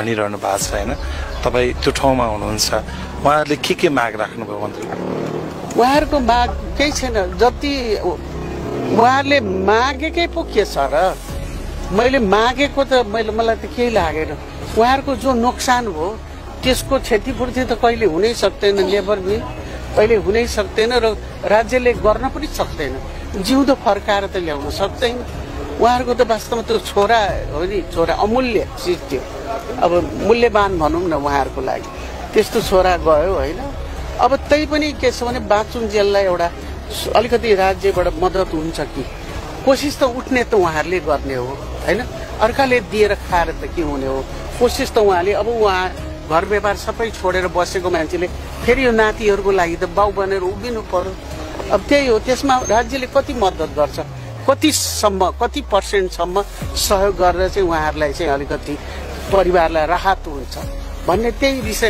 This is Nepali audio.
भनिरहनु भएको छ हैन। तपाई त्यो ठाउँमा हुनुहुन्छ, उहाँहरूले के माग राख्नुभयो मन्त्री? उहाँहरूको माग केही छैन, जति उहाँहरूले मागेकै पो के छ र? मैले मागेको त मलाई त केही लागेन। उहाँहरूको जो नोक्सान हो त्यसको क्षतिपूर्ति त कहिले हुनै सक्दैन, नेभर बी, कहिले हुनै सक्दैन र राज्यले गर्न पनि सक्दैन, जिउँदो फर्काएर त ल्याउन सक्दैन। उहाँहरूको त वास्तवमा त्यो छोरा हो नि, छोरा अमूल्य चिज थियो, अब मूल्यवान भनौँ न उहाँहरूको लागि, त्यस्तो छोरा गयो होइन। अब त्यही पनि के छ भने बाँचुन्जेललाई एउटा अलिकति राज्यबाट मद्दत हुन्छ कि, कोसिस त उठ्ने त उहाँहरूले गर्ने हो होइन, अर्काले दिएर खाएर त के हुने हो। कोसिस त उहाँले, अब उहाँ घर व्यवहार सबै छोडेर बसेको मान्छेले फेरि यो नातिहरूको लागि त बाउ बनेर उभिनु पर्यो। अब त्यही हो, त्यसमा राज्यले कति मद्दत गर्छ, कति पर्सेन्टसम्म सहयोग गरेर चाहिँ उहाँहरूलाई चाहिँ अलिकति परिवारलाई राहत हुन्छ भन्ने त्यही विषय